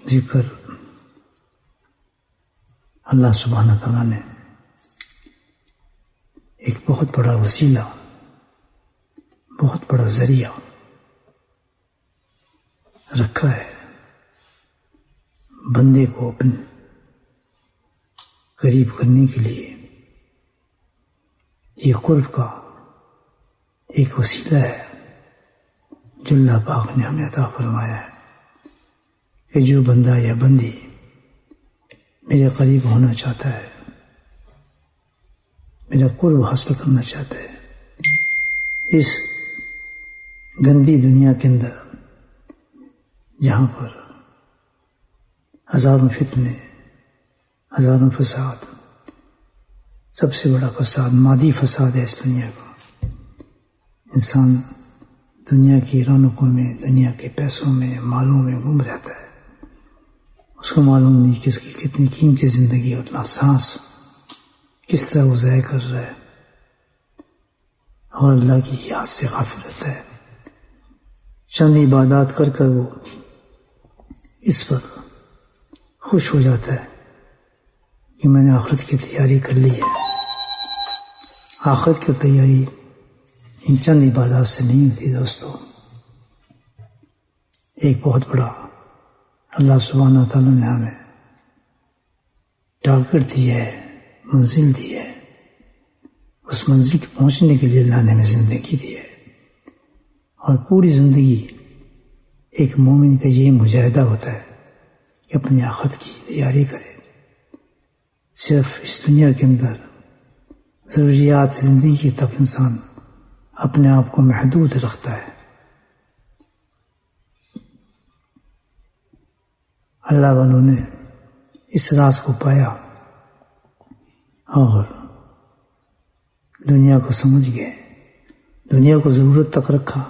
ذکر اللہ سبحانہ تعالیٰ نے ایک بہت بڑا وسیلہ، بہت بڑا ذریعہ رکھا ہے بندے کو اپنے قریب کرنے کے لیے۔ یہ قرب کا ایک وسیلہ ہے جو اللہ پاک نے ہمیں عطا فرمایا ہے کہ جو بندہ یا بندی میرے قریب ہونا چاہتا ہے، میرا قرب حاصل کرنا چاہتا ہے، اس گندی دنیا کے اندر جہاں پر ہزاروں فتنے، ہزاروں فساد، سب سے بڑا فساد مادی فساد ہے اس دنیا کا۔ انسان دنیا کی رونقوں میں، دنیا کے پیسوں میں، مالوں میں گم رہتا ہے، اس کو معلوم نہیں کہ اس کی کتنی قیمتی زندگی اور سانس کس طرح وہ ضائع کر رہا ہے، اور اللہ کی یاد سے غافل رہتا ہے۔ چند عبادات کر کر وہ اس پر خوش ہو جاتا ہے کہ میں نے آخرت کی تیاری کر لی ہے۔ آخرت کی تیاری ان چند عبادات سے نہیں ہوتی دوستو۔ ایک بہت بڑا اللہ سبحانہ تعالیٰ نے ہمیں ٹارگٹ دی ہے، منزل دی ہے، اس منزل کے پہنچنے کے لیے اللہ نے ہمیں زندگی دی ہے، اور پوری زندگی ایک مومن کا یہ مجاہدہ ہوتا ہے کہ اپنی آخرت کی تیاری کرے۔ صرف اس دنیا کے اندر ضروریات زندگی تک انسان اپنے آپ کو محدود رکھتا ہے۔ اللہ والوں نے اس راز کو پایا اور دنیا کو سمجھ گئے، دنیا کو ضرورت تک رکھا،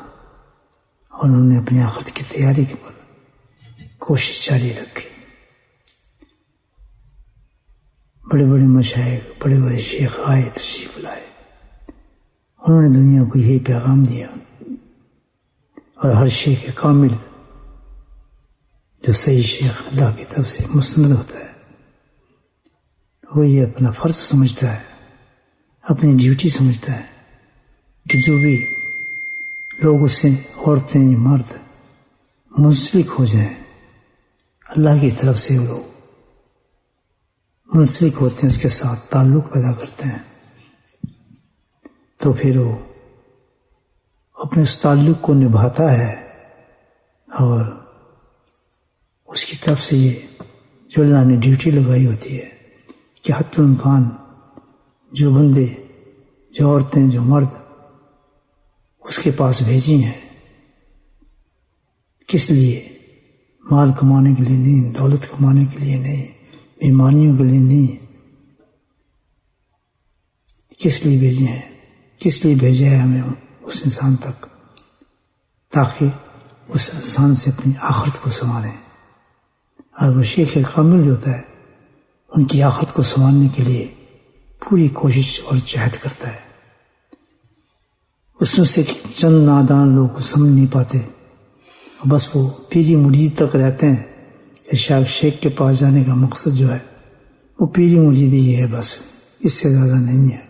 اور انہوں نے اپنی آخرت کی تیاری کے پر کوشش جاری رکھی۔ بڑے بڑے مشائخ، بڑے بڑے شیخ آئے، تشریف لائے، انہوں نے دنیا کو یہی پیغام دیا، اور ہر شیخ کامل جو صحیح شیخ اللہ کی طرف سے مستند ہوتا ہے، وہ یہ اپنا فرض سمجھتا ہے، اپنی ڈیوٹی سمجھتا ہے کہ جو بھی لوگ اس سے، عورتیں یا مرد، منسلک ہو جائیں، اللہ کی طرف سے وہ لوگ منسلک ہوتے ہیں، اس کے ساتھ تعلق پیدا کرتے ہیں، تو پھر وہ اپنے اس تعلق کو نبھاتا ہے، اور اس کی طرف سے یہ جو اللہ نے ڈیوٹی لگائی ہوتی ہے کہ حتی الامکان جو بندے، جو عورتیں، جو مرد اس کے پاس بھیجی ہیں، کس لیے؟ مال کمانے کے لیے نہیں، دولت کمانے کے لیے نہیں، بیماریوں کے لیے نہیں، کس لیے بھیجے ہیں؟ کس لیے بھیجا ہے ہمیں اس انسان تک؟ تاکہ اس انسان سے اپنی آخرت کو سنواریں۔ اور وہ شیخ کامل جو ہوتا ہے، ان کی آخرت کو سنوارنے کے لیے پوری کوشش اور جہد کرتا ہے۔ اس میں سے چند نادان لوگ سمجھ نہیں پاتے، بس وہ پیری مرید تک رہتے ہیں کہ شیخ کے پاس جانے کا مقصد جو ہے وہ پیری مریدی ہی ہے، بس اس سے زیادہ نہیں ہے۔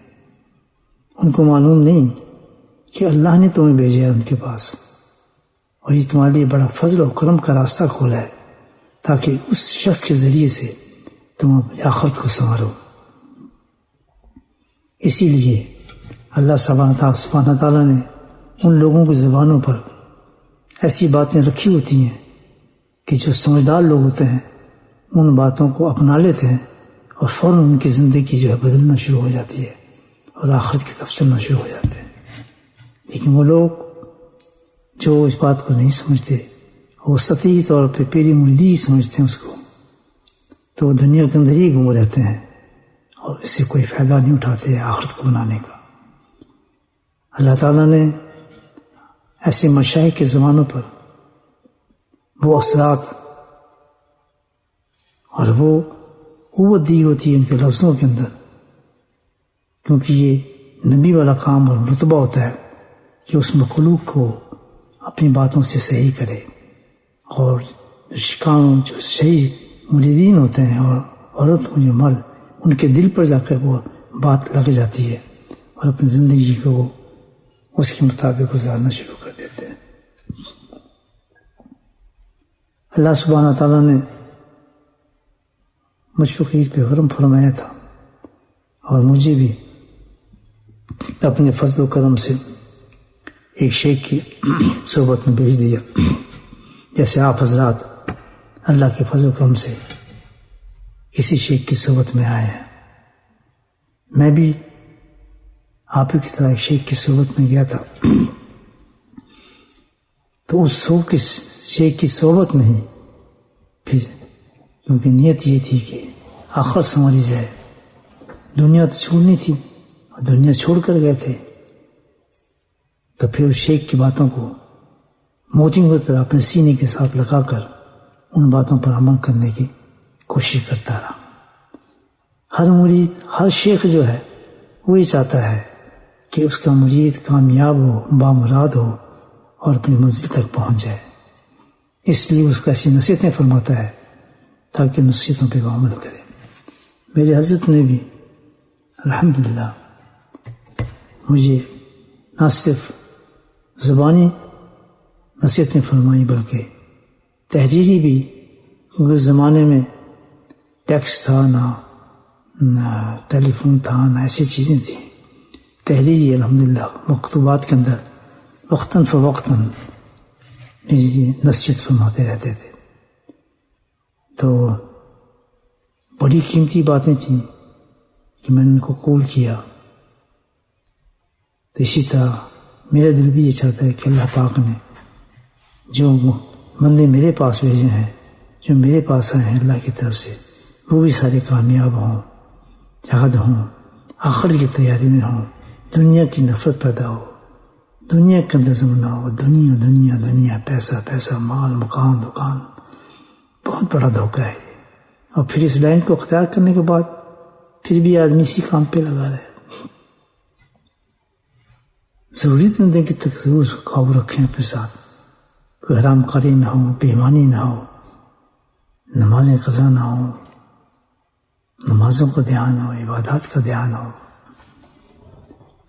ان کو معلوم نہیں کہ اللہ نے تمہیں بھیجا ہے ان کے پاس، اور یہ تمہارے لیے بڑا فضل و کرم کا راستہ کھولا ہے تاکہ اس شخص کے ذریعے سے تم اپنی آخرت کو سنوارو۔ اسی لیے اللہ سبحانہ تعالیٰ نے ان لوگوں کی زبانوں پر ایسی باتیں رکھی ہوتی ہیں کہ جو سمجھدار لوگ ہوتے ہیں ان باتوں کو اپنا لیتے ہیں، اور فوراً ان کی زندگی جو ہے بدلنا شروع ہو جاتی ہے، اور آخرت کی طرف چلنا شروع ہو جاتے ہیں۔ لیکن وہ لوگ جو اس بات کو نہیں سمجھتے، وہ سطحی طور پہ پیری مریدی ہی سمجھتے ہیں اس کو، تو وہ دنیا کے اندر ہی گم رہتے ہیں، اور اس سے کوئی فائدہ نہیں اٹھاتے آخرت کو بنانے کا۔ اللہ تعالیٰ نے ایسے مشائخ کے زمانوں پر وہ اثرات اور وہ قوت دی ہوتی ہے ان کے لفظوں کے اندر، کیونکہ یہ نبی والا کام اور رتبہ ہوتا ہے کہ اس مخلوق کو اپنی باتوں سے صحیح کرے، اور جو صحیح مریدین ہوتے ہیں اور عورت ہوں جو مرد، ان کے دل پر جا کر وہ بات لگ جاتی ہے اور اپنی زندگی کو وہ اس کے مطابق گزارنا شروع کر دیتے ہیں۔ اللہ سبحانہ تعالیٰ نے مجھ کو عید پہ کرم فرمایا تھا اور مجھے بھی اپنے فضل و کرم سے ایک شیخ کی صحبت میں بھیج دیا۔ جیسے آپ حضرات اللہ کے فضل و کرم سے کسی شیخ کی صحبت میں آئے ہیں، میں بھی آپ ہی کی طرح ایک شیخ کی صحبت میں گیا تھا، تو اس شیخ کی صحبت میں ہی پھر کیونکہ نیت یہ تھی کہ آخر سنواری جائے، دنیا تو چھوڑنی تھی اور دنیا چھوڑ کر گئے تھے، تو پھر اس شیخ کی باتوں کو موتیوں کی طرح اپنے سینے کے ساتھ لگا کر ان باتوں پر عمل کرنے کی کوشش کرتا رہا۔ ہر مرید، ہر شیخ جو ہے وہ یہ چاہتا ہے کہ اس کا مرید کامیاب ہو، بامراد ہو اور اپنی منزل تک پہنچ جائے، اس لیے اس کو ایسی نصیحتیں فرماتا ہے تاکہ نصیحتوں پہ وہ عمل کرے۔ میرے حضرت نے بھی الحمدللہ مجھے نہ صرف زبانی نصیحتیں فرمائی بلکہ تحریری بھی، کیونکہ اس زمانے میں ٹیکس تھا، نہ ٹیلی فون تھا، نہ ایسی چیزیں تھیں، تحریری الحمدللہ مکتوبات کے اندر وقتاً فوقتاً میری نصیحت فرماتے رہتے تھے۔ تو بڑی قیمتی باتیں تھیں کہ میں نے ان کو قبول کیا۔ تو اسی طرح میرا دل بھی یہ چاہتا ہے کہ اللہ پاک نے جو بندے میرے پاس بھیجے ہیں، جو میرے پاس آئے ہیں اللہ کی طرف سے، وہ بھی سارے کامیاب ہوں، جہاد ہوں، آخرت کی تیاری میں ہوں، دنیا کی نفرت پیدا ہو، دنیا کا نظم نہ ہو، دنیا دنیا دنیا، پیسہ پیسہ، مال مکان دکان، بہت بڑا دھوکہ ہے یہ۔ اور پھر اس لائن کو اختیار کرنے کے بعد پھر بھی آدمی اسی کام پہ لگا رہے۔ ضروری زندگی کی تک ضرور اس کو قابو رکھیں اپنے ساتھ، کوئی حرام کاری نہ ہو، بے ایمانی نہ ہو، نمازیں قضا نہ ہو، نمازوں کا دھیان ہو، عبادات کا دھیان ہو۔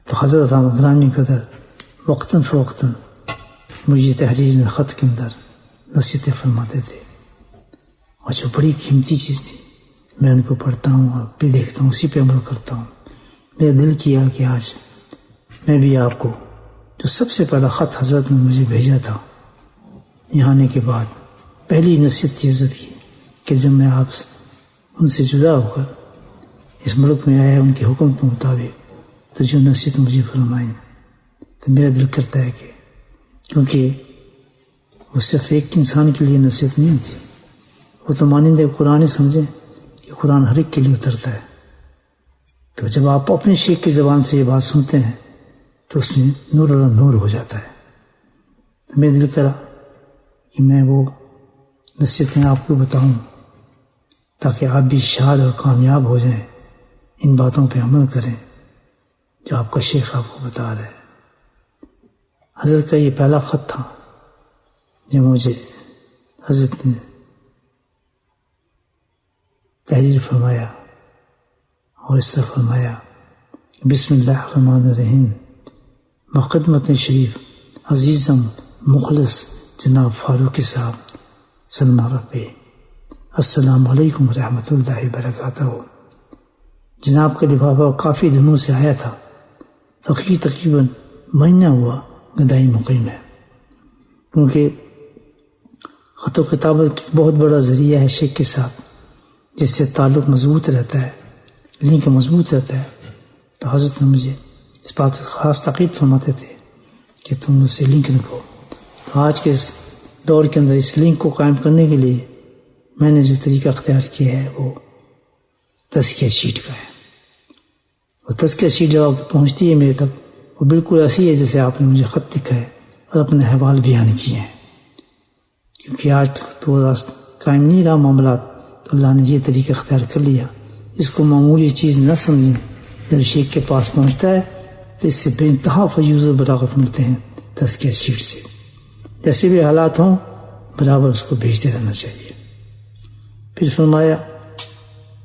تو حضرت گرامی قدر وقتاً فوقتاً مجھے تحریر خط کے اندر نصیحتیں فرماتے تھے، اور جو بڑی قیمتی چیز تھی میں ان کو پڑھتا ہوں اور پھر دیکھتا ہوں، اسی پہ عمل کرتا ہوں۔ میرا دل کیا کہ آج میں بھی آپ کو جو سب سے پہلا خط حضرت نے مجھے بھیجا تھا یہاں آنے کے بعد، پہلی نصیحت کی عزت کی کہ جب میں آپ ان سے جدا ہو کر اس ملک میں آیا ان کے حکم کے مطابق، تو جو نصیحت مجھے فرمائی تو میرا دل کرتا ہے کہ کیونکہ وہ صرف ایک انسان کے لیے نصیحت نہیں تھی، وہ تو مانندہ قرآن سمجھیں کہ قرآن ہر ایک کے لیے اترتا ہے۔ تو جب آپ اپنے شیخ کی زبان سے یہ بات سنتے ہیں تو اس میں نور اور نور ہو جاتا ہے۔ تو میرا دل کرا کہ میں وہ نصیحتیں آپ کو بتاؤں تاکہ آپ بھی شاد اور کامیاب ہو جائیں، ان باتوں پہ عمل کریں جو آپ کا شیخ آپ کو بتا رہا ہے۔ حضرت کا یہ پہلا خط تھا جو مجھے حضرت نے تحریر فرمایا، اور اس طرح فرمایا، بسم اللہ الرحمن الرحیم، بخدمت شریف عزیزم مخلص جناب فاروقی صاحب سلمہ ربی، السلام علیکم ورحمۃ اللہ وبرکاتہ۔ جناب کا لفافہ کافی دنوں سے آیا تھا، تقریباً مہینہ ہوا گدائی مقیم ہے، کیونکہ خط و کتابت بہت بڑا ذریعہ ہے شیخ کے ساتھ، جس سے تعلق مضبوط رہتا ہے، لنک مضبوط رہتا ہے۔ تو حضرت نے مجھے اس بات پر خاص تاکید فرماتے تھے کہ تم مجھ سے لنک رکھو۔ تو آج کے اس دور کے اندر اس لنک کو قائم کرنے کے لیے میں نے جو طریقہ اختیار کیا ہے وہ تزکیہ شیٹ کا ہے۔ وہ تزکیہ شیٹ جب آپ پہنچتی ہے میرے تک، وہ بالکل ایسی ہے جیسے آپ نے مجھے خط لکھا ہے اور اپنے احوال بیان کیے ہیں، کیونکہ آج تک تو راست قائم نہیں رہا معاملات، تو اللہ نے یہ طریقہ اختیار کر لیا۔ اس کو معمولی چیز نہ سمجھیں، جب شیخ کے پاس پہنچتا ہے تو اس سے بے انتہا فیوز و بلاغت ملتے ہیں تزکیہ شیٹ سے۔ جیسے بھی حالات ہوں برابر اس کو بھیجتے رہنا چاہیے۔ پھر فرمایا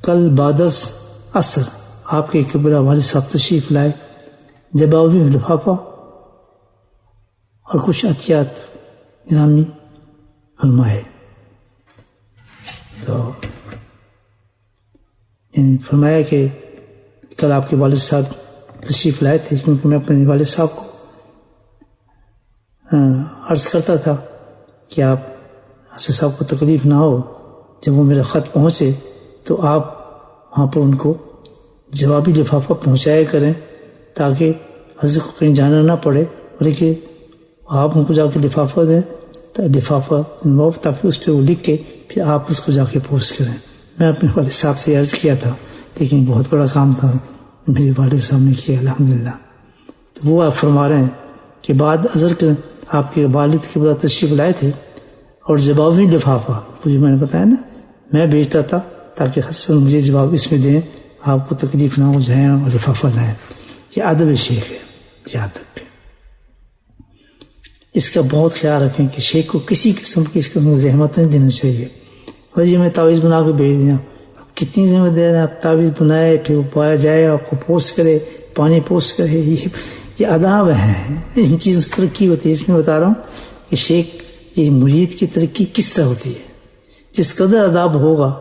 کل بعد از عصر آپ کے قبلہ والد صاحب تشریف لائے، جبابی لفافہ اور کچھ عطیات گرامی فرمائے۔ تو یعنی فرمایا کہ کل آپ کے والد صاحب تشریف لائے تھے، کیونکہ میں اپنے والد صاحب کو عرض کرتا تھا کہ آپ حسن صاحب کو تکلیف نہ ہو، جب وہ میرا خط پہنچے تو آپ وہاں پر ان کو جوابی لفافہ پہنچایا کریں، تاکہ حضرت کو کہیں جانا نہ پڑے، بلکہ آپ ان کو جا کے لفافہ دیں، لفافہ تاکہ اس پہ وہ لکھ کے پھر آپ اس کو جا کے پوسٹ کریں۔ میں اپنے والد صاحب سے عرض کیا تھا، لیکن بہت بڑا کام تھا، میرے والد صاحب نے کیا الحمدللہ۔ تو وہ آپ فرما رہے ہیں کہ بعد ازر کے آپ کے والد کے بعد تشریف لائے تھے، اور جوابی لفافہ مجھے میں نے بتایا نا میں بھیجتا تھا تاکہ حسن مجھے جواب اس میں دیں، آپ کو تکلیف نہ ہو، جائیں اور لفافہ لائیں۔ یہ ادب شیخ ہے، یاد رکھیں، اس کا بہت خیال رکھیں کہ شیخ کو کسی قسم کی اس کو زحمت نہیں دینا چاہیے۔ اور یہ میں تعویذ بنا کے بھیج دیا، اب کتنی ذمہ داری آپ تعویذ بنائے، پھر وہ پایا جائے، آپ کو پوسٹ کرے، پانی پوسٹ کرے، یہ آداب ہیں، ان چیزوں سے ترقی ہوتی ہے۔ اس میں بتا رہا ہوں کہ شیخ یہ مرید کی ترقی کس طرح ہوتی ہے، جس قدر آداب ہوگا۔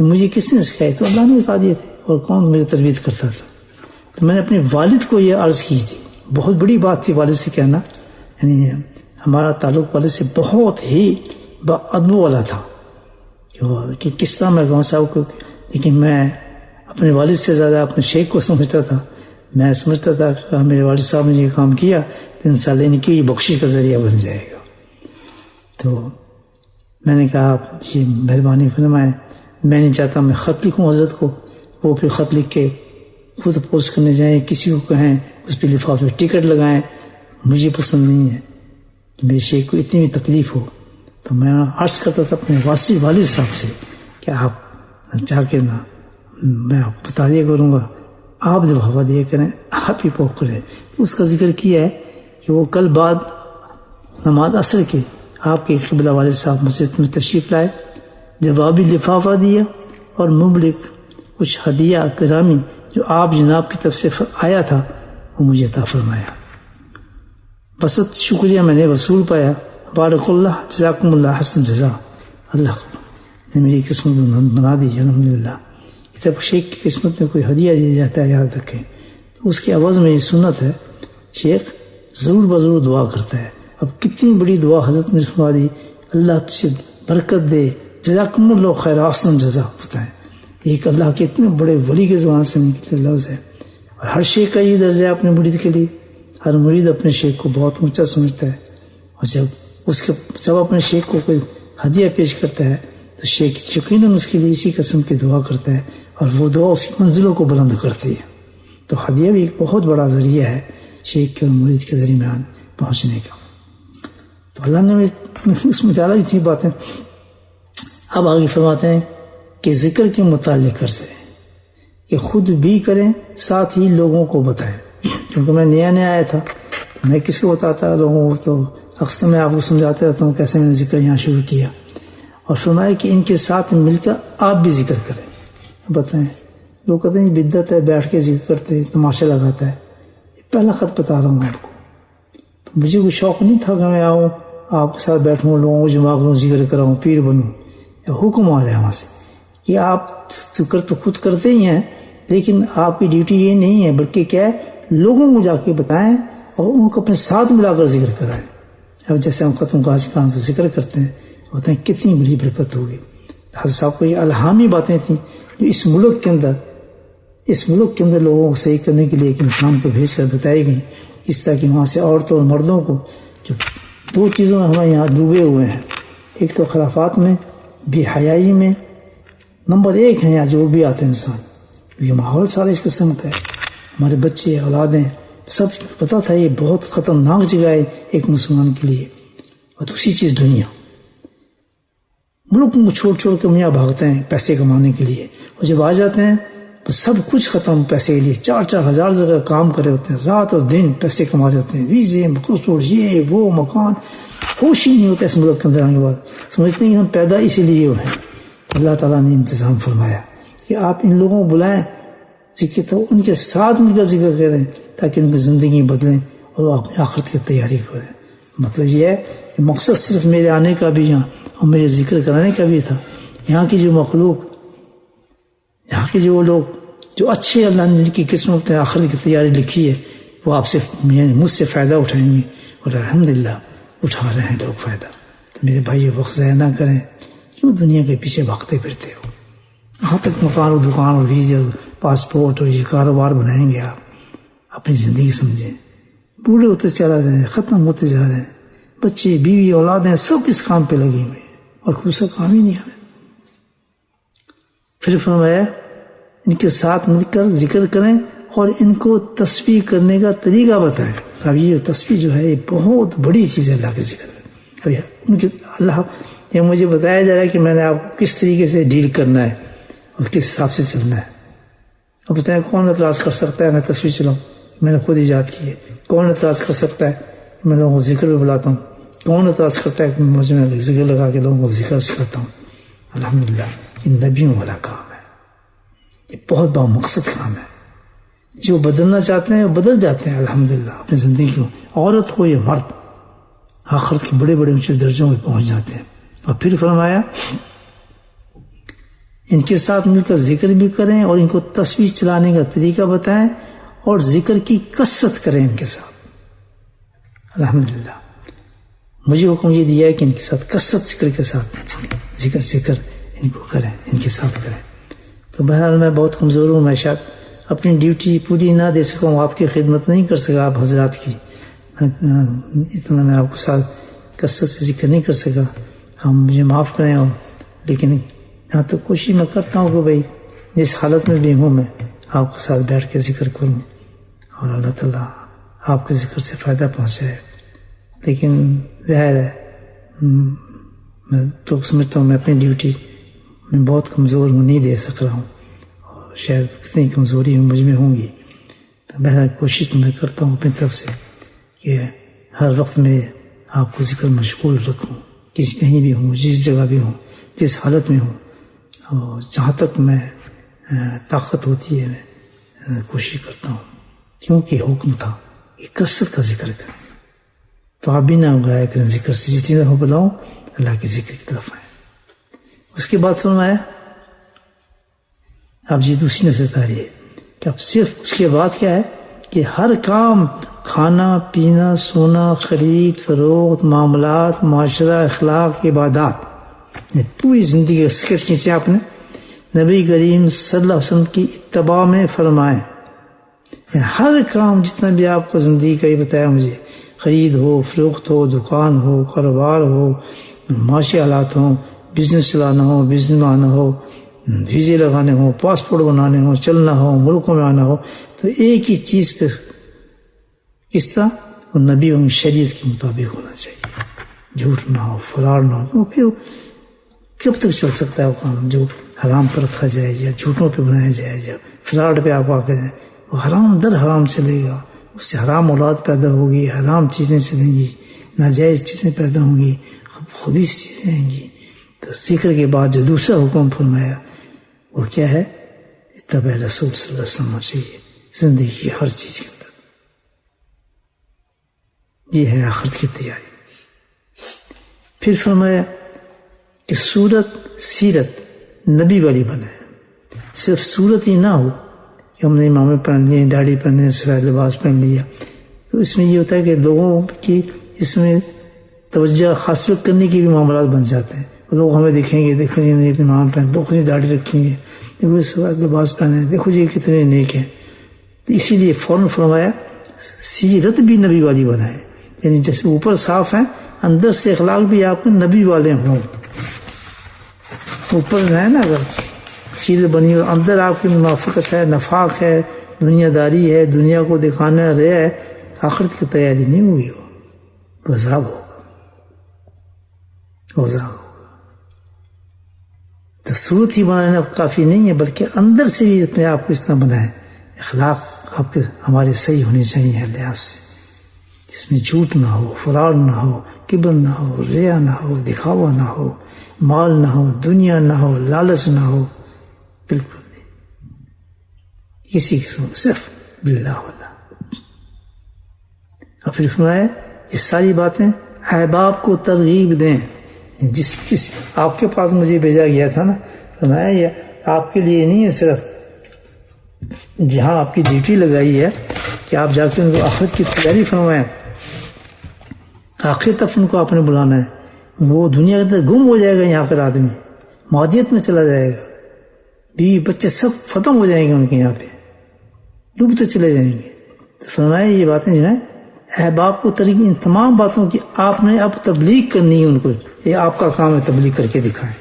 مجھے کس نے سکھائے؟ تو اللہ نے بتا دیے تھے، اور کون میری تربیت کرتا تھا؟ تو میں نے اپنے والد کو یہ عرض کی تھی، بہت بڑی بات تھی والد سے کہنا، یعنی ہمارا تعلق والد سے بہت ہی ادب والا تھا کہ کس طرح میں گاؤں صاحب کو، لیکن میں اپنے والد سے زیادہ اپنے شیخ کو سمجھتا تھا۔ میں سمجھتا تھا کہ میرے والد صاحب نے یہ کام کیا تو انشاءاللہ ان کی بخشش کا ذریعہ بن جائے گا۔ تو میں نے کہا آپ یہ مہربانی فرمائیں، میں نہیں چاہتا میں خط لکھوں حضرت کو، وہ پھر خط لکھ کے خود پوسٹ کرنے جائیں، کسی کو کہیں اس پہ لفافے ٹکٹ لگائیں، مجھے پسند نہیں ہے کہ میرے شیخ کو اتنی بھی تکلیف ہو۔ تو میں عرض کرتا تھا اپنے والد صاحب سے کہ آپ جا کے میں آپ کو بتا دیا کروں گا، آپ لفافہ دیا کریں، آپ ہی پوک کریں۔ اس کا ذکر کیا ہے کہ وہ کل بعد نماز عصر کے آپ کے قبلہ والد صاحب مسجد میں تشریف لائے، جوابی لفافہ دیا اور مبلغ کچھ ہدیہ گرامی جو آپ جناب کی طرف سے آیا تھا وہ مجھے عطا فرمایا۔ بسط شکریہ میں نے وصول پایا، بارک اللہ جزاکم اللہ حسن جزا، اللہ نے میری قسمت بنا دی الحمدللہ۔ جب شیخ کی قسمت میں کوئی ہدیہ دیا جاتا ہے یاد رکھیں تو اس کے عوض میں یہ سنت ہے، شیخ ضرور بضرور دعا کرتا ہے۔ اب کتنی بڑی دعا حضرت نے فرما دی، اللہ تجھے برکت دے، جزاکم اللہ خیر احسن جزا، بتائیں ایک اللہ کے اتنے بڑے ولی کے زبان سے نکلے لفظ ہے۔ اور ہر شیخ کا یہ درجہ ہے اپنے مرید کے لیے، ہر مرید اپنے شیخ کو بہت اونچا سمجھتا ہے، اور جب اپنے شیخ کو کوئی ہدیہ پیش کرتا ہے تو شیخ یقیناً اس کے لیے اسی قسم کی دعا کرتا ہے، اور وہ دعا اس کی منزلوں کو بلند کرتی ہے۔ تو ہدیہ بھی ایک بہت بڑا ذریعہ ہے شیخ کے اور مرید کے درمیان پہنچنے کا۔ تو اللہ نے اس میں ڈالا تھی باتیں۔ اب آگے فرماتے ہیں کہ ذکر کے متعلق کرتے ہیں کہ خود بھی کریں ساتھ ہی لوگوں کو بتائیں، کیونکہ میں نیا آیا تھا، میں کس کو بتاتا لوگوں کو؟ تو اکثر میں آپ کو سمجھاتے رہتا ہوں کیسے میں نے ذکر یہاں شروع کیا، اور فرمایا کہ ان کے ساتھ مل کر آپ بھی ذکر کریں۔ بتائیں، لوگ کہتے ہیں بدعت ہے، بیٹھ کے ذکر کرتے ہیں، تماشا لگاتا ہے۔ پہلا خط بتا رہا ہوں آپ کو، تو مجھے کوئی شوق نہیں تھا کہ میں آؤں آپ کے ساتھ بیٹھوں، لوگوں کو جمع کروں، ذکر کراؤں، پیر بنوں۔ حکم آ رہا ہے وہاں سے کہ آپ ذکر تو خود کرتے ہی ہیں، لیکن آپ کی ڈیوٹی یہ نہیں ہے، بلکہ کیا ہے لوگوں کو جا کے بتائیں اور ان کو اپنے ساتھ ملا کر ذکر کرائیں۔ اب جیسے ہم ختم کاج کا ذکر کرتے ہیں، بتائیں کتنی بڑی برکت ہوگی۔ حضرت صاحب کو یہ الہامی باتیں تھیں جو اس ملک کے اندر لوگوں کو صحیح کرنے کے لیے ایک انسان کو بھیج کر بتائی گئی، اس طرح کہ وہاں سے عورتوں اور مردوں کو جو دو چیزوں میں ہمارے یہاں ڈوبے ہوئے ہیں، ایک تو خرافات میں، بے حیائی میں، نمبر 1 ہے یہاں جو بھی آتے ہیں انسان۔ یہ ماحول سارا اس قسم کا ہے، ہمارے بچے اولادیں سب پتہ تھا یہ بہت خطرناک جگہ ہے ایک مسلمان کے لیے۔ اور دوسری چیز دنیا، ملک کو چھوڑ کے میاں بھاگتے ہیں پیسے کمانے کے لیے، اور جب آ جاتے ہیں سب کچھ ختم پیسے کے لیے، 4-4 ہزار جگہ کام کرے ہوتے ہیں، رات اور دن پیسے کما رہے ہوتے ہیں، ویزے مخصوص یہ وہ مکان، ہوش ہی نہیں ہوتا اس ملک کے اندر آنے کے بعد، سمجھتے ہیں کہ ہم پیدا اسی لیے ہوئے ہیں۔ اللہ تعالیٰ نے انتظام فرمایا کہ آپ ان لوگوں کو بلائیں ذکر، تو ان کے ساتھ مل کر ذکر کریں تاکہ ان کی زندگی بدلیں اور وہ اپنی آخرت کی تیاری کریں۔ مطلب یہ ہے کہ مقصد صرف میرے آنے کا بھی یہاں اور میرے ذکر کرانے کا بھی تھا۔ یہاں کی جو مخلوق، یہاں کے جو لوگ جو اچھے اللہ نے جن کی قسمت میں آخرت کی تیاری لکھی ہے، وہ آپ سے یعنی مجھ سے فائدہ اٹھائیں گے، اور الحمدللہ اٹھا رہے ہیں لوگ فائدہ۔ تو میرے بھائی وقت ضائع نہ کریں، کیوں دنیا کے پیچھے بھاگتے پھرتے ہو؟ یہاں تک مکان اور دکان اور ویزا پاسپورٹ اور یہ کاروبار بنائیں گے آپ، اپنی زندگی سمجھیں، بوڑھے ہوتے چلا رہے ہیں، ختم ہوتے جا رہے ہیں، بچے بیوی اولادیں سب اس کام پہ لگے ہوئے ہیں اور دوسرا کام ہی نہیں ہمیں۔ پھر فرمایا ان کے ساتھ مل کر ذکر کریں اور ان کو تسبیح کرنے کا طریقہ بتائیں۔ اب یہ تسبیح جو ہے یہ بہت بڑی چیز ہے اللہ کے ذکر میں۔ ان کے اللہ یہ مجھے بتایا جا رہا ہے کہ میں نے آپ کو کس طریقے سے ڈیل کرنا ہے اور کس حساب سے چلنا ہے۔ اب بتائیں کون اعتراض کر سکتا ہے میں تسبیح چلاؤں؟ میں نے خود ایجاد کی ہے۔ کون اعتراض کر سکتا ہے میں لوگوں کو ذکر میں بلاتا ہوں؟ کون اعتراض کرتا ہے کہ مجھے میں ذکر لگا کے لوگوں کو ذکر سکھاتا ہوں؟ الحمدللہ یہ نبیوں والا کام ہے، یہ بہت بڑا مقصد کام ہے۔ جو بدلنا چاہتے ہیں وہ بدل جاتے ہیں الحمدللہ اپنی زندگی کو، عورت ہو یا مرد، آخرت کے بڑے بڑے اونچے درجوں میں پہنچ جاتے ہیں۔ اور پھر فرمایا ان کے ساتھ مل کر ذکر بھی کریں اور ان کو تسبیح چلانے کا طریقہ بتائیں اور ذکر کی کثرت کریں ان کے ساتھ۔ الحمدللہ مجھے حکم یہ دیا ہے کہ ان کے ساتھ کثرت ذکر کے ساتھ ذکر ان کو کریں، ان کے ساتھ کریں۔ تو بہرحال میں بہت کمزور ہوں، میں شاید اپنی ڈیوٹی پوری نہ دے سکوں، آپ کی خدمت نہیں کر سکا آپ حضرات کی، اتنا میں آپ کے ساتھ کثرت سے ذکر نہیں کر سکا، ہم مجھے معاف کریں۔ اور لیکن یہاں تو کوشش میں کرتا ہوں کہ بھائی جس حالت میں بھی ہوں میں آپ کے ساتھ بیٹھ کے ذکر کروں اور اللہ تعالیٰ آپ کے ذکر سے فائدہ پہنچائے۔ لیکن ظاہر ہے میں تو سمجھتا ہوں میں اپنی ڈیوٹی میں بہت کمزور ہوں، نہیں دے سک رہا ہوں، اور شاید کتنی کمزوری مجھ میں ہوں گی۔ تو بہرحال کوشش تو میں کرتا ہوں اپنی طرف سے کہ ہر وقت میں آپ کو ذکر مشغول رکھوں، کہیں بھی ہوں، جس جگہ بھی ہوں، جس حالت میں ہوں، اور جہاں تک میں طاقت ہوتی ہے میں کوشش کرتا ہوں، کیونکہ حکم تھا کہ کثرت کا ذکر کریں۔ تو آپ بھی نہ گایا کریں ذکر سے، جتنی دفعہ بلاؤں اللہ کے ذکر کی طرف آئیں۔ اس کے بعد فرمایا اب جی دوسری نصیحت آ رہی ہے کہ اب صرف اس کے بعد کیا ہے کہ ہر کام، کھانا پینا سونا خرید فروخت معاملات معاشرہ اخلاق عبادات، پوری زندگی کا سکیچ کھینچے آپ نے نبی کریم صلی اللہ علیہ وسلم کی اتباع میں فرمائیں۔ ہر کام جتنا بھی آپ کو زندگی کا یہ بتایا مجھے، خرید ہو فروخت ہو دکان ہو کاروبار ہو معاشی حالات ہوں، بزنس چلانا ہو بزنس میں آنا ہو، ویزے لگانے ہوں، پاسپورٹ بنانے ہوں، چلنا ہو، ملکوں میں آنا ہو، تو ایک ہی چیز پہ کس طرح وہ نبی و شریعت کے مطابق ہونا چاہیے، جھوٹ نہ ہو فراڈ نہ ہو۔ پھر کب تک چل سکتا ہے وہ کام جو حرام پر رکھا جائے یا جھوٹوں پہ بنایا جائے یا فراڈ پہ آپ آ کے جائے؟ وہ حرام در حرام چلے گا، اس سے حرام اولاد پیدا ہوگی، حرام چیزیں چلیں گی، ناجائز چیزیں پیدا ہوں گی، خبیث چیزیں آئیں گی۔ تو ذکر کے بعد جو دوسرا حکم فرمایا وہ کیا ہے؟ اتباع رسول صلی اللہ علیہ وسلم چاہیے زندگی کی ہر چیز کے اندر۔ یہ ہے آخرت کی تیاری۔ پھر فرمایا کہ صورت سیرت نبی والی بنے، صرف صورت ہی نہ ہو کہ ہم نے امامے پہن لیے، داڑھی پہنے، سفید لباس پہن لیا، تو اس میں یہ ہوتا ہے کہ لوگوں کی اس میں توجہ حاصل کرنے کے بھی معاملات بن جاتے ہیں۔ لوگ ہمیں دیکھیں گے، دیکھو جی نیک امام پہن، دیکھو جی داڑھی رکھیں گے، دیکھو جی سفید لباس پہنے، دیکھو جی کتنے نیک ہیں۔ تو اسی لیے فوراً فرمایا سیرت بھی نبی والی بنائے، یعنی جیسے اوپر صاف ہیں اندر سے اخلاق بھی آپ کے نبی والے ہوں۔ اوپر ہے نا اگر سیرت بنی اور اندر آپ کی منافقت ہے، نفاق ہے، دنیا داری ہے، دنیا کو دکھانا رہا ہے، آخرت کی تیاری نہیں ہوئی، وہ عذاب ہوگا، عذاب ہوگا۔ تو صورت ہی بنانا کافی نہیں ہے، بلکہ اندر سے بھی اپنے آپ کو اتنا بنائیں، اخلاق آپ کے ہمارے صحیح ہونے چاہیے ہر لحاظ سے، جس میں جھوٹ نہ ہو، فراڈ نہ ہو، کبر نہ ہو، ریا نہ ہو، دکھاوا نہ ہو، مال نہ ہو، دنیا نہ ہو، لالچ نہ ہو، بالکل نہیں، کسی قسم، صرف باللہ واللہ۔ اور پھر فرمایا یہ ساری باتیں احباب کو ترغیب دیں، جس آپ کے پاس مجھے بھیجا گیا تھا نا، فرمایا یہ آپ کے لیے نہیں ہے، صرف جہاں آپ کی ڈیوٹی لگائی ہے کہ آپ جا کے ان کو آخرت کی تیاری فرمائیں، آخر تک ان کو آپ نے بلانا ہے، وہ دنیا کے اندر گم ہو جائے گا، یہاں پر آدمی معدیت میں چلا جائے گا، بیوی بچے سب ختم ہو جائیں گے ان کے یہاں پہ، ڈوبتے چلے جائیں گے۔ تو فرمایا یہ باتیں جو ہیں احباب کو ترغیب، ان تمام باتوں کی آپ نے اب تبلیغ کرنی ہے ان کو، یہ آپ کا کام ہے، تبلیغ کر کے دکھائیں۔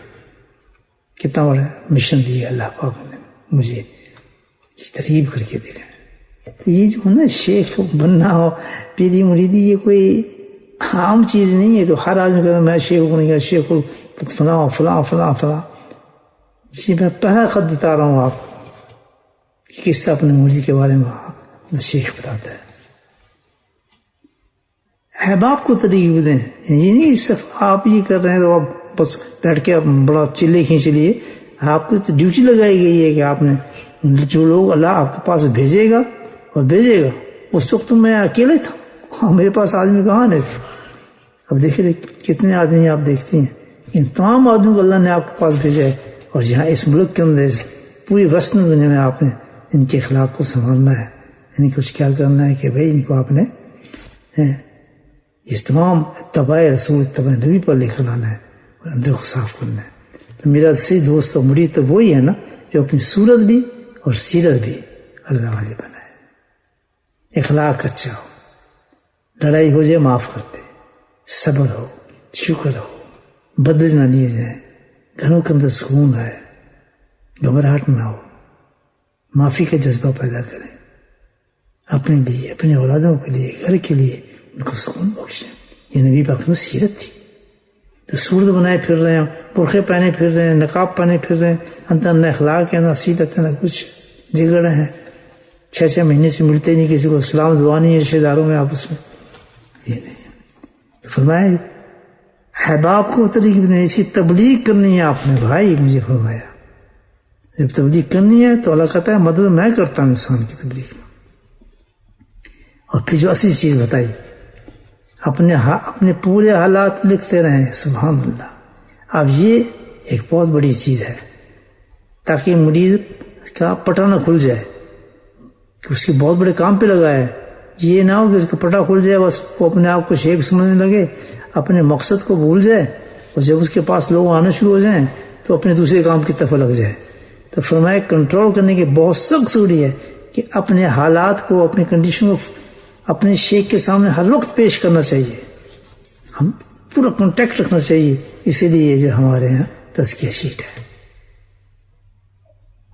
کتنا بڑا مشن دیا اللہ پاک نے مجھے، ترغیب کر کے دکھائیں۔ تو یہ جو ہے نا شیخ بننا ہو، پیری مریدی، یہ کوئی عام چیز نہیں ہے۔ تو ہر آدمی کہتا ہے میں شیخ بن گیا، شیخ فلاں فلاں فلاں فلاں۔ جی میں پہلا خط بتا رہا ہوں آپ کہ کس سے اپنے مرید کے بارے میں شیخ بتاتا ہے۔ احباب کو ترغیب دیں، یہ نہیں صرف آپ یہ کر رہے ہیں تو آپ بس بیٹھ کے بڑا چلے کھینچ لیے۔ آپ کو تو ڈیوٹی لگائی گئی ہے کہ آپ نے جو لوگ اللہ آپ کے پاس بھیجے گا اور بھیجے گا، اس وقت تو میں اکیلے تھا، میرے پاس آدمی کہاں نہیں تھے۔ اب دیکھیں کتنے آدمی آپ دیکھتے ہیں، ان تمام آدمیوں کو اللہ نے آپ کے پاس بھیجا ہے، اور یہاں اس ملک کے اندر پوری وسطی دنیا میں آپ نے ان کے اخلاق کو سنبھالنا ہے، یعنی کچھ کیا کرنا ہے کہ بھائی ان کو آپ نے اس تمام اتباع رسول، اتباع نبی پر لے کر آنا ہے اور اندر کو صاف کرنا ہے۔ تو میرا صحیح دوست اور مرید تو وہی ہے نا جو اپنی صورت بھی اور سیرت بھی اللہ والے بنائے، اخلاق اچھا ہو، لڑائی ہو جائے معاف کر دے، صبر ہو، شکر ہو، بدلے نہ لیے جائیں، گھروں کے اندر سکون ہے، گھبراہٹ نہ ہو، معافی کا جذبہ پیدا کریں، اپنے لیے، اپنے اولادوں کے لیے، گھر کے لیے ان کو سکون بخشیں۔ یہ نبی پاک میں سیرت تھی۔ تو صورت بنائے پھر رہے ہیں، برقعے پہنے پھر رہے ہیں، نقاب پہنے پھر رہے ہیں، اندر نہ اخلاق ہے، نہ سیرت ہے، نہ کچھ، جگڑے ہیں، 6 مہینے سے ملتے نہیں، کسی کو سلام دعا نہیں ہے رشتے داروں میں آپس میں، یہ نہیں۔ تو فرمایا احباب کو ترغیب دیں، اسی تبلیغ کرنی ہے آپ نے بھائی، مجھے فرمایا جب تبلیغ کرنی ہے تو اللہ کہتا ہے مدد میں کرتا ہوں انسان کی تبلیغ میں۔ اور پھر جو اصلی چیز بتائی، اپنے پورے حالات لکھتے رہیں، سبحان اللہ۔ اب یہ ایک بہت بڑی چیز ہے تاکہ مرید کا پٹا نہ کھل جائے کہ اس کے بہت بڑے کام پہ لگا ہے، یہ نہ ہو کہ اس کا پٹا کھل جائے، بس وہ اپنے آپ کو شیخ سمجھنے لگے، اپنے مقصد کو بھول جائے، اور جب اس کے پاس لوگ آنا شروع ہو جائیں تو اپنے دوسرے کام کی طرف لگ جائے۔ تو فرمایا کنٹرول کرنے کی بہت سخت ضروری ہے کہ اپنے حالات کو، اپنی کنڈیشن کو اپنے شیخ کے سامنے ہر وقت پیش کرنا چاہیے، ہم پورا کانٹیکٹ رکھنا چاہیے۔ اسی لیے جو ہمارے یہاں تزکیہ شیٹ ہے،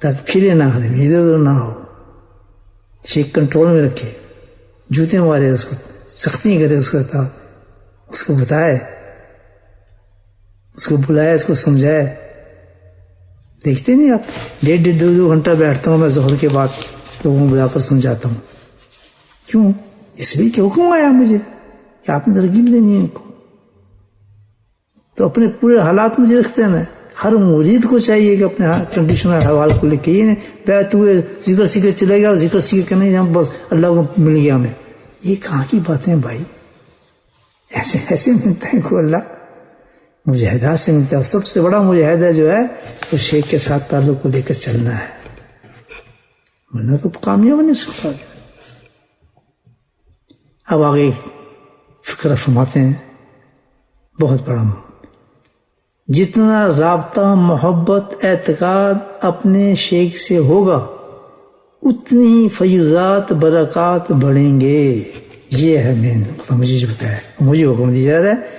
تاکہ پھرے نہ آدمی، ادھر ادھر نہ ہو، شیخ کنٹرول میں رکھے، جوتے مارے اس کو، سختی کرے اس کے ساتھ، اس کو بتائے، اس کو بلائے، اس کو سمجھائے۔ دیکھتے نہیں آپ، 1.5 2 گھنٹہ بیٹھتا ہوں میں ظہر کے بعد، لوگوں کو بلا کر سمجھاتا ہوں، کیوں؟ اس لیے کہ حکم آیا مجھے کہ آپ نے ترغیب دینی ہے ان کو۔ تو اپنے پورے حالات مجھے رکھتے ہیں، ہر مرید کو چاہیے کہ اپنے کنڈیشن حوال کو لے کے، یہ نہیں تو ذکر سیکھے چلے گا، ذکر سیکھ کے نہیں ہم بس اللہ کو مل گیا ہمیں، یہ کہاں کی باتیں بھائی؟ ایسے ملتا ہے کوئی اللہ؟ مجاہدہ سے ملتا ہے، سب سے بڑا مجاہدہ جو ہے وہ شیخ کے ساتھ تعلق کو لے کر چلنا ہے، ورنہ تو کامیاب نہیں سکتا۔ اب آگے فکر فرماتے ہیں بہت بڑا، جتنا رابطہ محبت اعتقاد اپنے شیخ سے ہوگا اتنی فیضات برکات بڑھیں گے۔ یہ ہے مین نقطہ مجھے جو بتایا، مجھے حکم دیا جا رہا ہے،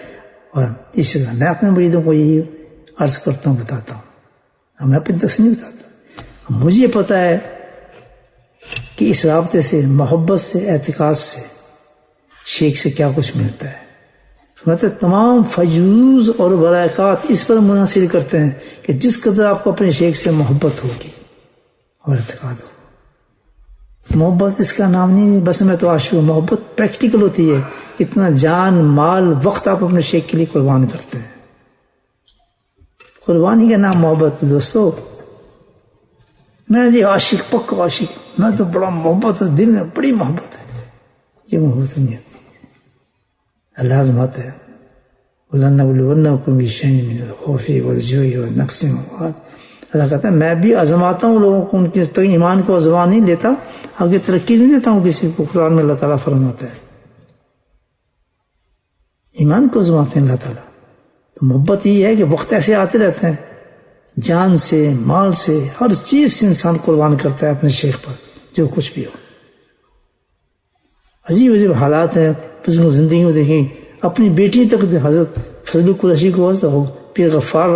اور اس طرح میں اپنے مریدوں کو یہی عرض کرتا ہوں، بتاتا ہوں، میں اپنی تک نہیں بتاتا، مجھے پتہ ہے کہ اس رابطے سے، محبت سے، اعتقاد سے شیخ سے کیا کچھ ملتا ہے۔ مطلب تمام فیوز اور برکات اس پر منحصر کرتے ہیں کہ جس قدر آپ کو اپنے شیخ سے محبت ہوگی اور اعتقاد ہوگا. محبت اس کا نام نہیں بس میں تو عاشق ہوں. محبت پریکٹیکل ہوتی ہے. اتنا جان مال وقت آپ اپنے شیخ کے لیے قربان کرتے ہیں. قربانی کا نام محبت دوستو. میں جی عاشق پکا عاشق میں تو بڑا محبت ہے دل میں بڑی محبت ہے. یہ محبت نہیں ہے. اللہ آزماتا ہے. وَلَنَّبْلُوَنَّكُمْ بِشَيْءٍ مِّنَ الْخَوْفِ وَالْجُوعِ وَنَقْصٍ مِّنَ. اللہ کہتا ہے میں بھی آزماتا ہوں لوگوں کو. ان کے ایمان کو آزما نہیں لیتا, آگے ترقی نہیں دیتا ہوں کسی کو. قرآن میں اللہ تعالیٰ فرماتا ہے ایمان کو آزماتے ہیں اللہ تعالیٰ. تو محبت یہ ہے کہ وقت ایسے آتے رہتے ہیں جان سے مال سے ہر چیز سے انسان قربان کرتا ہے اپنے شیخ پر جو کچھ بھی ہو. عجیب عجیب حالات ہیں بزرگوں زندگی میں. دیکھیں اپنی بیٹی تک حضرت فضل قریشی کو پیر غفار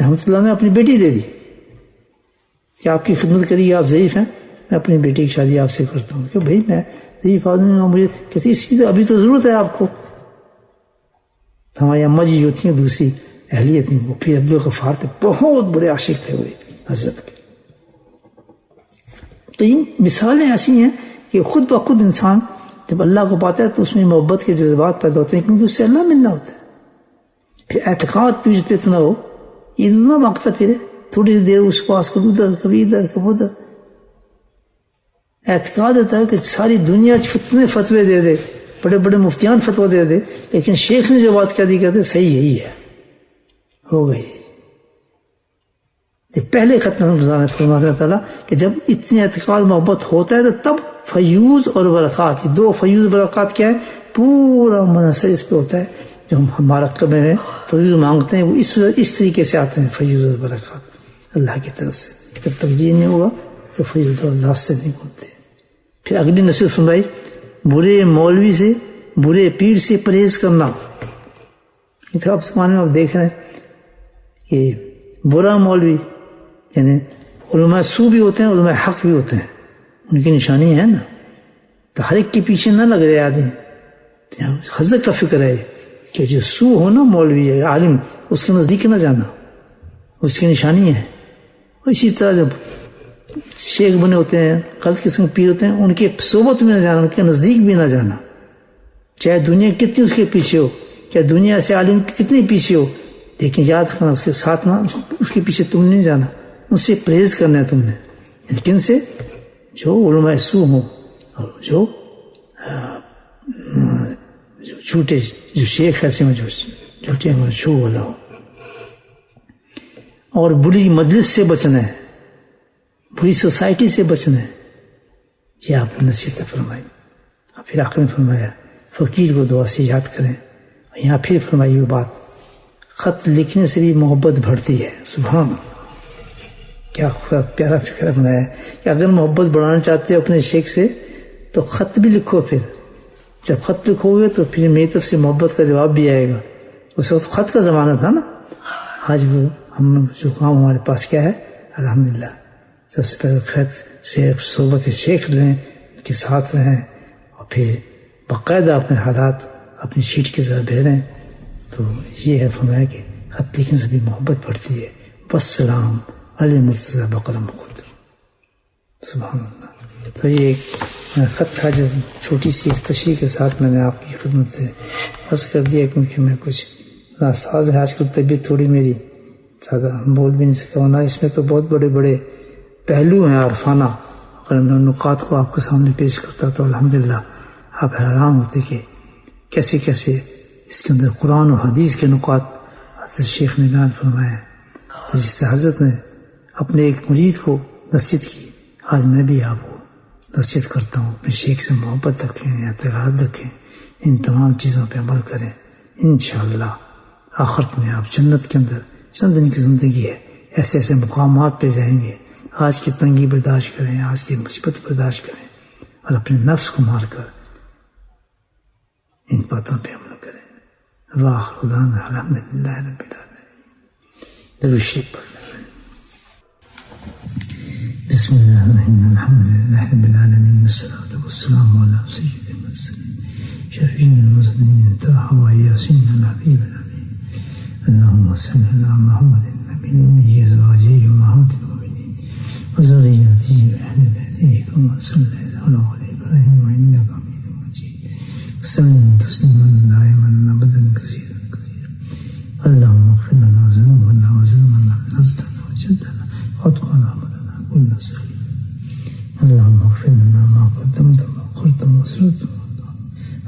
رحمۃ اللہ نے اپنی بیٹی دے دی کہ آپ کی خدمت کریے, آپ ضعیف ہیں, میں اپنی بیٹی کی شادی آپ سے کرتا ہوں. کہ بھائی میں ضعیف آدمی ہوں, مجھے کہتی اس کی تو ابھی تو ضرورت ہے آپ کو. ہماری اماں جی جو تھیں دوسری اہلیہ تھیں وہ پھر عبدالغفار تھے, بہت بڑے عاشق تھے وہ حضرت کے. تو یہ مثالیں ایسی ہیں کہ خود بخود انسان جب اللہ کو پاتا ہے تو اس میں محبت کے جذبات پیدا ہوتے ہیں کیونکہ اس سے اللہ ملنا ہوتا ہے. پھر اعتقاد پیچھ پہ اتنا ہو یہ نہ مانگتا پھر تھوڑی دیر اس پاس کبھی ادھر کبھی ادھر کبھی ادھر. اعتقاد ہوتا ہے کہ ساری دنیا فتنے فتوے دے دے, بڑے بڑے مفتیان فتوہ دے دے, لیکن شیخ نے جو بات کہہ دی کہتے صحیح یہی ہے, ہو گئی. پہلے ختم فرمایا اللہ تعالیٰ کہ جب اتنی اعتقاد محبت ہوتا ہے تو تب فیوز اور برکات, دو فیوز برکات کیا ہے, پورا منحصر اس پہ ہوتا ہے. جو ہم ہمارا قبر میں فیوز مانگتے ہیں وہ اس طریقے سے آتے ہیں فیوز اور برکات اللہ کی طرف سے. جب تک یہ نہیں ہوگا تو فیوز اور راستے نہیں کھلتے. پھر اگلی نصیحت فرمائی برے مولوی سے برے پیر سے پرہیز کرنا. اب زمانے میں آپ دیکھ رہے ہیں کہ برا مولوی یعنی علماء سو بھی ہوتے ہیں علماء حق بھی ہوتے ہیں, ان کی نشانی ہے نا. تو ہر ایک کے پیچھے نہ لگ رہے آدمی. حضرت کا فکر ہے کہ جو سو ہو نا مولوی ہے عالم اس کے نزدیک نہ جانا, اس کی نشانی ہے. اور اسی طرح جب شیخ بنے ہوتے ہیں غلط قسم کے پیر ہوتے ہیں ان کے صحبت میں نہ جانا, ان کے نزدیک بھی نہ جانا, چاہے دنیا کتنی اس کے پیچھے ہو, چاہے دنیا سے عالم کتنے پیچھے ہو, لیکن یاد رکھنا اس کے ساتھ نہ, اس کے پیچھے تم نہیں جانا. اس سے پرہیز کرنا ہے تم نے. کن سے؟ جو علماء سو ہوں اور جو جھوٹے جو شیخ ایسے میں جو جھوٹے شو والا ہو. اور بری مجلس سے بچنا ہے, بری سوسائٹی سے بچنا ہے. یہ آپ نے نصیحت فرمائی. اور پھر آخر میں فرمایا فقیر کو دعا سے یاد کریں. یہاں پھر فرمائی وہ بات خط لکھنے سے بھی محبت بڑھتی ہے. سبحان اللہ, کیا پیارا فکر بنایا ہے کہ اگر محبت بڑھانا چاہتے ہو اپنے شیخ سے تو خط بھی لکھو. پھر جب خط لکھو گے تو پھر میری طرف سے محبت کا جواب بھی آئے گا. اس وقت خط کا زمانہ تھا نا. آج وہ ہم جو کام ہمارے پاس کیا ہے الحمدللہ, سب سے پہلے خط سے صحبت شیخ لیں, ان کے ساتھ رہیں, اور پھر باقاعدہ اپنے حالات اپنی شیٹ کی ذرا بھیریں. تو یہ ہے فرمایا کہ خط لکھنے سے بھی محبت بڑھتی ہے. والسلام علی مرتضیٰ بقرم خود. سبحان اللہ. تو یہ ایک خط تھا جو چھوٹی سی ایک تشریح کے ساتھ میں نے آپ کی خدمت سے عرض کر دیا, کیونکہ میں کچھ ساز ہے آج کل, طبیعت تھوڑی میری زیادہ بول بھی نہیں سکا ہونا. اس میں تو بہت بڑے بڑے پہلو ہیں عرفانہ. اگر میں نکات کو آپ کے سامنے پیش کرتا تو الحمدللہ آپ حیران ہوتے کہ کیسے کیسے اس کے اندر قرآن اور حدیث کے نکات حضرت شیخ نے بیان فرمایا. جس سے حضرت نے اپنے ایک مرید کو نصیحت کی, آج میں بھی آپ کو نصیحت کرتا ہوں اپنے شیخ سے محبت رکھیں, اعتقاد رکھیں, ان تمام چیزوں پہ عمل کریں. انشاءاللہ آخرت میں آپ جنت کے اندر چند دن کی زندگی ہے, ایسے ایسے مقامات پہ جائیں گے. آج کی تنگی برداشت کریں, آج کی مصیبت برداشت کریں, اور اپنے نفس کو مار کر ان باتوں پہ عمل کریں. وآخر دعوانا الحمدللہ رب العالمین. درود شریف پڑھیں. بسم اللہ الرحمن الرحیم. الحمدللہ رب العالمین والصلاة والسلام علی سید المرسلین. شفيع المسلمين ترحم ياسين الحبيب الأمين اللهم صل على محمد النبي الأمي أزواجه أمهات المؤمنين وذريته وأهل بيته كما صليت على آل إبراهيم إنك حميد مجيد وسلم تسليما دائما أبدا كثيرا اللهم اغفر لنا ذنوبنا وذنوبنا نزلنا وجدنا خطأنا ومدنا كل سعيد اللهم اغفر لنا ما قدمت وما قلت وما سررت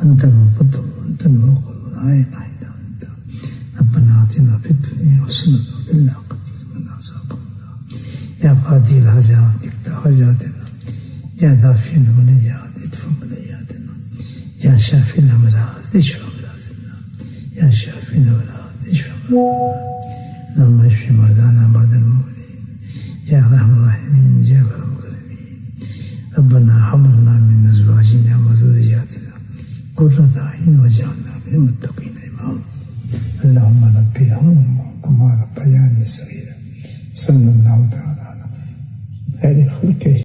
أنت المقدم وأنت المؤخر ولا إله إلا أنت ربنا آتنا في الدنيا حسنة وفي الآخرة حسنة وقنا عذاب النار يا قاضي الحاجات اقض حاجاتنا يا دافع البليات ادفع بلياتنا يا شافي الأمراض اشف أمراضنا يا شافي الأمراض اشف اللهم اشف مرضانا مرضى المؤمنين يا أرحم الراحمين يا أكرم الأكرمين ربنا هب لنا من أزواجنا وذرياتنا قرة أعين واجعلنا للمتقين إماما اللهم رب ارحمهما كما ربياني صغيرا صلى